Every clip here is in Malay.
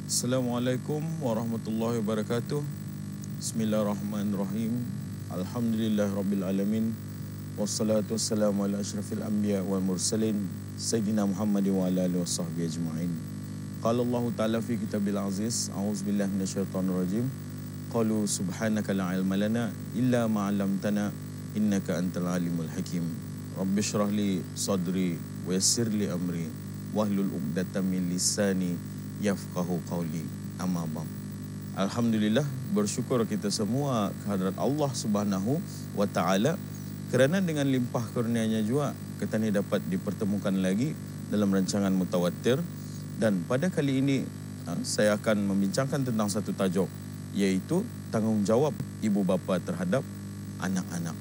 Assalamualaikum warahmatullahi wabarakatuh. Bismillahirrahmanirrahim. Alhamdulillahirabbil alamin. Wassalatu wassalamu ala asyrafil anbiya wal mursalin sayyidina Muhammadin wa ala alihi washabbihi ajma'in. Qala Allah Ta'ala fi kitabil aziz, a'udzubillahi minasyaitonir rajim. Qalu subhanaka la ilma lana illa ma 'allamtana innaka antal alimul hakim. Rabbi shrah li sadri wa yassir li amri wahlul 'uqdatam min lisani yafqahu qawli. Amma ba'd. Alhamdulillah, bersyukur kita semua kehadrat Allah Subhanahu wa taala kerana dengan limpah kurnianya juga kita ni dapat dipertemukan lagi dalam rancangan Mutawatir. Dan pada kali ini saya akan membincangkan tentang satu tajuk, iaitu tanggungjawab ibu bapa terhadap anak-anak.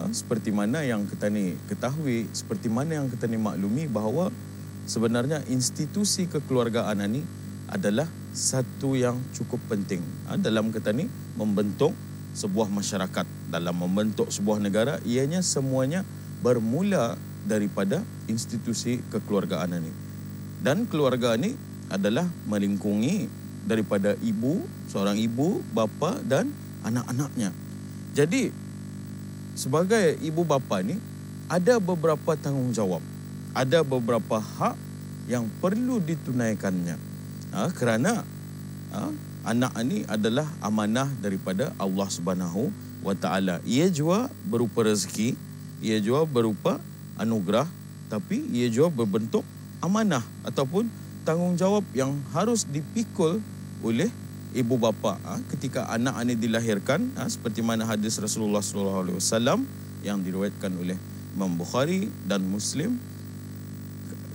Seperti mana yang kita ni ketahui, seperti mana yang kita ni maklumi bahawa sebenarnya institusi kekeluargaan ini adalah satu yang cukup penting dalam kita ni membentuk sebuah masyarakat, dalam membentuk sebuah negara. Ianya semuanya bermula daripada institusi kekeluargaan ini. Dan keluarga ini adalah melingkungi daripada ibu, seorang ibu, bapa dan anak-anaknya. Jadi sebagai ibu bapa ni ada beberapa tanggungjawab, ada beberapa hak yang perlu ditunaikannya. Kerana anak ini adalah amanah daripada Allah Subhanahu wa taala. Ia juga berupa rezeki, ia juga berupa anugerah, tapi ia juga berbentuk amanah ataupun tanggungjawab yang harus dipikul oleh ibu bapa ketika anak ini dilahirkan, seperti mana hadis Rasulullah SAW yang diriwayatkan oleh Imam Bukhari dan Muslim.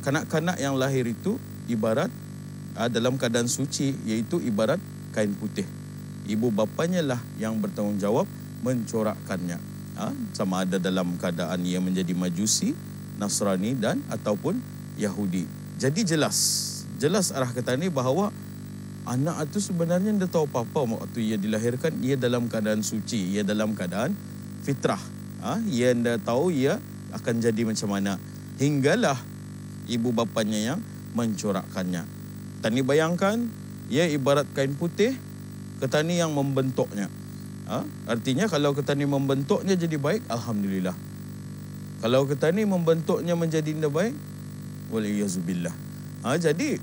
Kanak-kanak yang lahir itu ibarat dalam keadaan suci, iaitu ibarat kain putih. Ibu bapanya lah yang bertanggungjawab mencorakkannya, sama ada dalam keadaan ia menjadi Majusi, Nasrani dan ataupun Yahudi. Jadi jelas arah kata ni bahawa anak itu sebenarnya tidak tahu apa-apa waktu ia dilahirkan. Ia dalam keadaan suci, ia dalam keadaan fitrah. Ia tidak tahu ia akan jadi macam mana, hinggalah ibu bapanya yang mencorakkannya. Tani bayangkan, ia ibarat kain putih, ketani yang membentuknya. Artinya kalau ketani membentuknya jadi baik, alhamdulillah. Kalau ketani membentuknya menjadi tidak baik, waliyazubillah. Jadi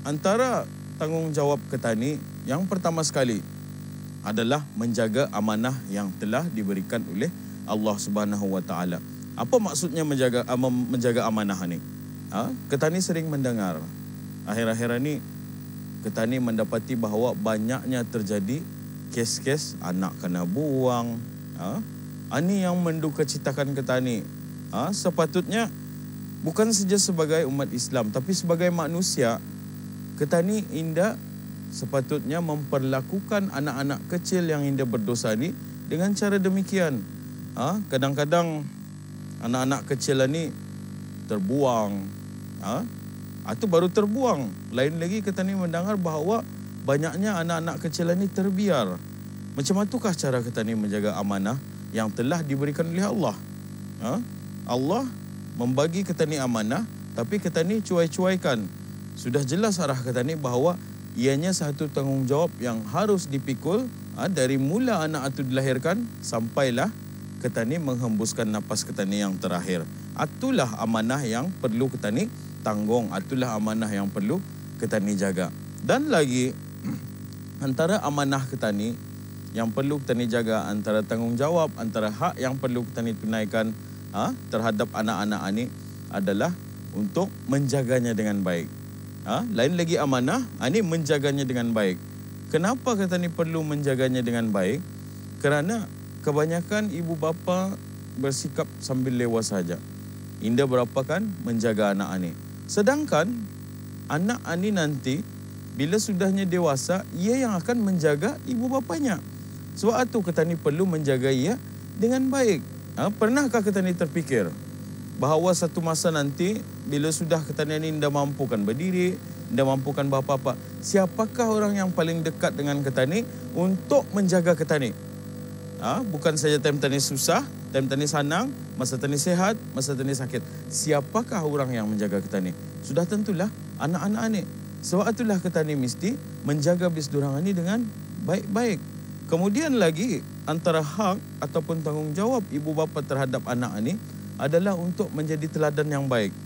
antara tanggungjawab ketani yang pertama sekali adalah menjaga amanah yang telah diberikan oleh Allah Subhanahu wa taala. Apa maksudnya menjaga amanah ni? Ketani sering mendengar akhir-akhir ini, ketani mendapati bahawa banyaknya terjadi kes-kes anak kena buang. Ini yang mendukacitakan ketani. Sepatutnya bukan saja sebagai umat Islam, tapi sebagai manusia, ketani indah sepatutnya memperlakukan anak-anak kecil yang indah berdosa ini dengan cara demikian. Kadang-kadang anak-anak kecil ini terbuang. Itu baru terbuang. Lain lagi kita ni mendengar bahawa banyaknya anak-anak kecil ini terbiar. Macam itukah cara kita ni menjaga amanah yang telah diberikan oleh Allah? Allah membagi kita ni amanah, tapi kita ni cuai-cuaikan. Sudah jelas arah kita ni bahawa ianya satu tanggungjawab yang harus dipikul dari mula anak itu dilahirkan sampailah kita ni menghembuskan nafas kita ni yang terakhir. Itulah amanah yang perlu kita ni tanggung, itulah amanah yang perlu kita ni jaga. Dan lagi, antara amanah kita ni yang perlu kita ni jaga, antara tanggungjawab, antara hak yang perlu kita ni tunaikan terhadap anak-anak ini adalah untuk menjaganya dengan baik. Lain lagi amanah, ini menjaganya dengan baik. Kenapa kita ni perlu menjaganya dengan baik? Kerana kebanyakan ibu bapa bersikap sambil lewat saja. Indah berapa kan menjaga anak ini. Sedangkan anak ini nanti bila sudahnya dewasa, ia yang akan menjaga ibu bapanya. Sebab itu kita ni perlu menjaga ia dengan baik. Pernahkah kita ni terfikir bahawa satu masa nanti bila sudah kita ni tidak mampukan berdiri, tidak mampukan apa-apa, siapakah orang yang paling dekat dengan kita ni untuk menjaga kita ni? Bukan saja time-time susah, time-time senang, masa time sehat, masa time sakit. Siapakah orang yang menjaga kita ni? Sudah tentulah anak-anak ni. Sebab itulah ketani mesti menjaga bis durang ini dengan baik-baik. Kemudian lagi antara hak ataupun tanggungjawab ibu bapa terhadap anak ini adalah untuk menjadi teladan yang baik.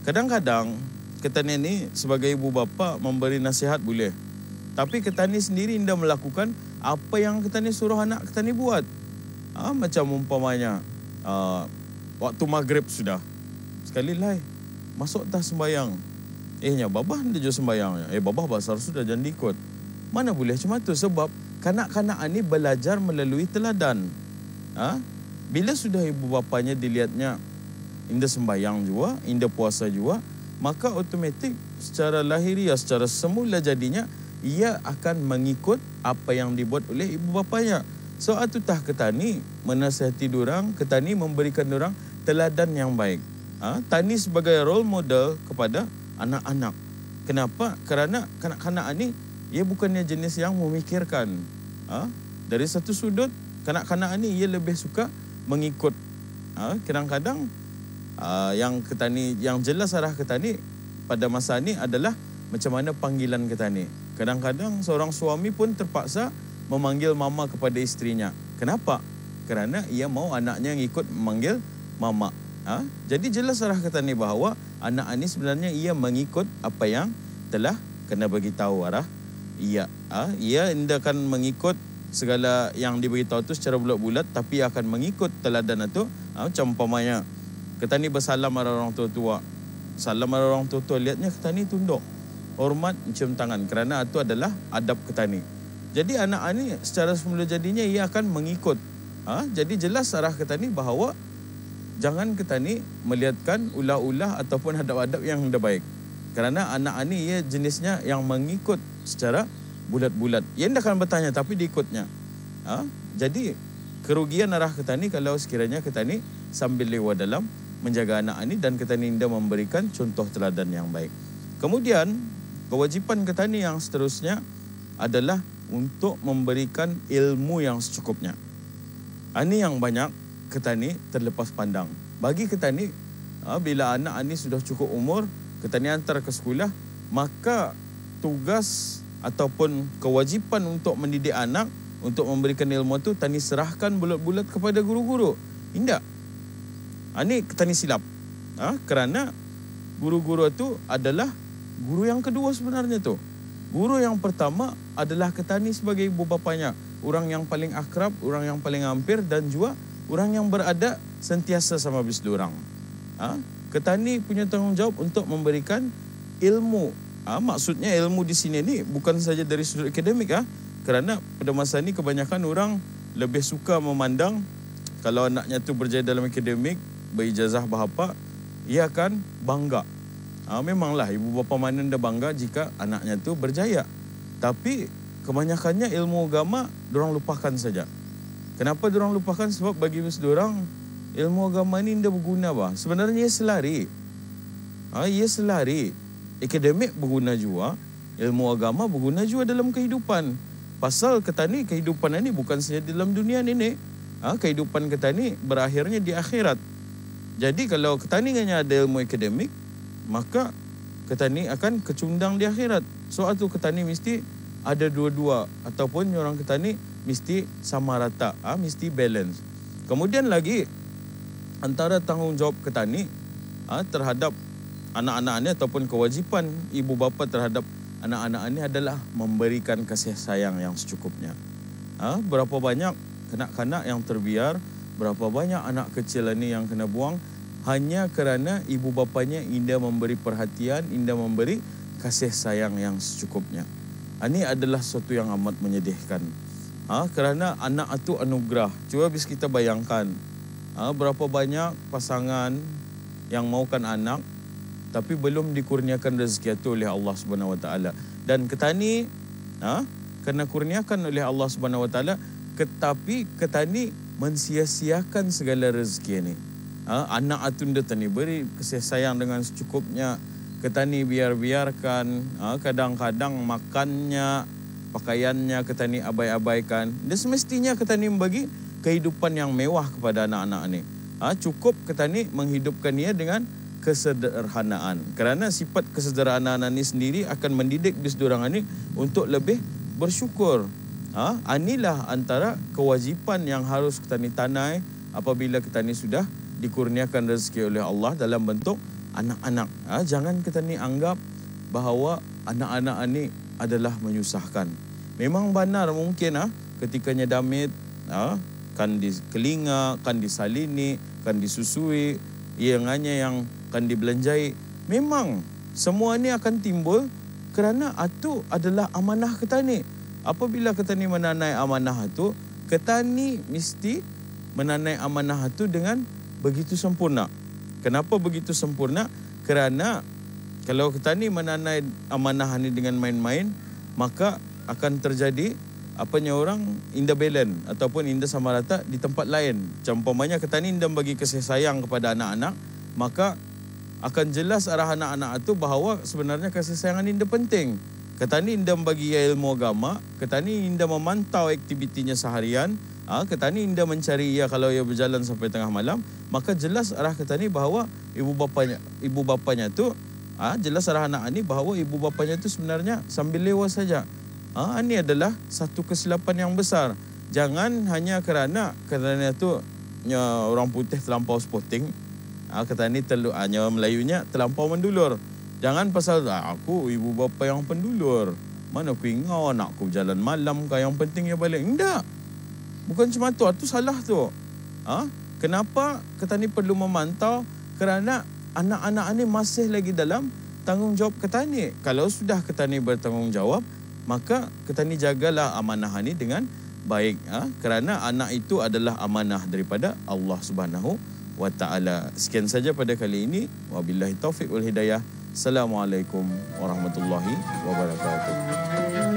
Kadang-kadang ketani ini sebagai ibu bapa memberi nasihat boleh. Tapi ketani sendiri tidak melakukan apa yang ketani suruh anak ketani buat. Macam umpamanya waktu maghrib sudah. Sekali lai masuk dah sembayang. Babah dia juga sembayang. Babah basar sudah jangan diikut. Mana boleh macam tu, sebab kanak-kanak ini belajar melalui teladan. Bila sudah ibu bapanya dilihatnya indah sembayang juga, indah puasa juga, maka automatik secara lahiriah, secara semula jadinya ia akan mengikut apa yang dibuat oleh ibu bapanya. So atutah ketani menasihati dorang, ketani memberikan dorang teladan yang baik. Tani sebagai role model kepada anak-anak. Kenapa? Kerana kanak-kanak ini ia bukannya jenis yang memikirkan. Dari satu sudut, kanak-kanak ini ia lebih suka mengikut. Kadang-kadang yang jelas arah ketani pada masa ini adalah macam mana panggilan ketani. Kadang-kadang seorang suami pun terpaksa memanggil mama kepada isterinya. Kenapa? Kerana ia mau anaknya yang ikut memanggil mama. Jadi jelas arah ketani bahawa anak ini sebenarnya ia mengikut apa yang telah kena bagi tahu arah. Ia tidak akan mengikut segala yang diberitahu itu secara bulat-bulat, tapi ia akan mengikut teladan itu. Macam umpamanya ketani bersalam marah orang tua-tua. Salam marah orang tua-tua, lihatnya ketani tunduk, hormat, cium tangan, kerana itu adalah adab ketani. Jadi anak ini secara semula jadinya ia akan mengikut. Jadi jelas arah ketani bahawa jangan ketani melihatkan ulah-ulah ataupun adab-adab yang tidak baik. Kerana anak ini ia jenisnya yang mengikut secara bulat-bulat. Ia tidak akan bertanya tapi diikutnya. Jadi kerugian arah ketani kalau sekiranya ketani sambil lewat dalam menjaga anak ini dan ketani tidak memberikan contoh teladan yang baik. Kemudian kewajipan ketani yang seterusnya adalah untuk memberikan ilmu yang secukupnya. Ini yang banyak ketani terlepas pandang. Bagi ketani, bila anak ini sudah cukup umur, ketani hantar ke sekolah, maka tugas ataupun kewajipan untuk mendidik anak, untuk memberikan ilmu itu, tani serahkan bulat-bulat kepada guru-guru. Tidak. Ini ketani silap. Kerana guru-guru itu adalah guru yang kedua sebenarnya tu. Guru yang pertama adalah ketani sebagai ibu bapanya. Orang yang paling akrab, orang yang paling hampir dan juga orang yang berada sentiasa sama bis dorang. Ketani punya tanggungjawab untuk memberikan ilmu. Maksudnya ilmu di sini ni bukan saja dari sudut akademik. Kerana pada masa ini kebanyakan orang lebih suka memandang kalau anaknya tu berjaya dalam akademik, berijazah berapa, ia akan bangga. Memanglah ibu bapa mana dah bangga jika anaknya tu berjaya. Tapi kebanyakannya ilmu agama dorang lupakan saja. Kenapa dorang lupakan? Sebab bagi dorang ilmu agama ni tidak berguna bah. Sebenarnya ia selari. Ia selari. Akademik berguna juga, ilmu agama berguna juga dalam kehidupan. Pasal ketani kehidupan ini bukan saja dalam dunia ini. Kehidupan ketani berakhirnya di akhirat. Jadi kalau ketani hanya ada ilmu akademik, maka ketani akan kecundang di akhirat. Soal tu ketani mesti ada dua-dua, ataupun orang ketani mesti sama rata, mesti balance. Kemudian lagi antara tanggungjawab ketani terhadap anak-anak ini ataupun kewajipan ibu bapa terhadap anak-anak ini adalah memberikan kasih sayang yang secukupnya. Berapa banyak kanak-kanak yang terbiar, berapa banyak anak kecil ini yang kena buang hanya kerana ibu bapanya indah memberi perhatian, indah memberi kasih sayang yang secukupnya. Ini adalah sesuatu yang amat menyedihkan. Kerana anak itu anugerah. Cuba bisa kita bayangkan, berapa banyak pasangan yang maukan anak tapi belum dikurniakan rezeki itu oleh Allah Subhanahu Wa Taala. Dan ketani kena kurniakan oleh Allah Subhanahu Wa Taala, tetapi ketani mensia-siakan segala rezeki ini. Anak itu tani beri kasih sayang dengan secukupnya. Ketani biarkan, kadang-kadang makannya, pakaiannya ketani abai-abaikan. Dan semestinya ketani membagi kehidupan yang mewah kepada anak-anak ini. Cukup ketani menghidupkan ia dengan kesederhanaan. Kerana sifat kesederhanaan ini sendiri akan mendidik bis diorang ini untuk lebih bersyukur. Inilah antara kewajipan yang harus kita ni tanai apabila kita ni sudah dikurniakan rezeki oleh Allah dalam bentuk anak-anak. Jangan kita ni anggap bahawa anak-anak ini adalah menyusahkan. Memang benar mungkin ketikanya damit, kan dikelinga, kan disalini, kan disusui, yang kan dibelanjai. Memang semua ni akan timbul kerana itu adalah amanah kita ni. Apabila kita ni menanai amanah itu, kita ni mesti menanai amanah itu dengan begitu sempurna. Kenapa begitu sempurna? Kerana kalau kita ni menanai amanah ni dengan main-main, maka akan terjadi orang indah balance ataupun indah sama rata di tempat lain. Macam umpamanya kita ni indah bagi kasih sayang kepada anak-anak, maka akan jelas arah anak-anak itu bahawa sebenarnya kasih sayang ini indah penting. Kita ni indah bagi ilmu agama, kita ni indah memantau aktivitinya seharian, kita ni indah mencari ia kalau ia berjalan sampai tengah malam, maka jelas arah kita ni bahawa ibu bapanya tu jelas arah anak ni bahawa ibu bapanya tu sebenarnya sambil lewat saja. Ini adalah satu kesilapan yang besar. Jangan hanya kerana tu orang putih terlampau sporting, kata ni Melayunya terlampau mendulur. Jangan pasal aku ibu bapa yang pendulur, mana aku ingau anak aku berjalan malam kah, yang penting ia balik. Tidak. Bukan cuma tu salah tu. Kenapa kita ni perlu memantau? Kerana anak-anak ni masih lagi dalam tanggungjawab kita ni. Kalau sudah kita ni bertanggungjawab, maka kita ni jagalah amanah ni dengan baik. Kerana anak itu adalah amanah daripada Allah Subhanahu wa Ta'ala. Sekian saja pada kali ini. Wabillahi taufiq wal hidayah. Assalamualaikum warahmatullahi wabarakatuh.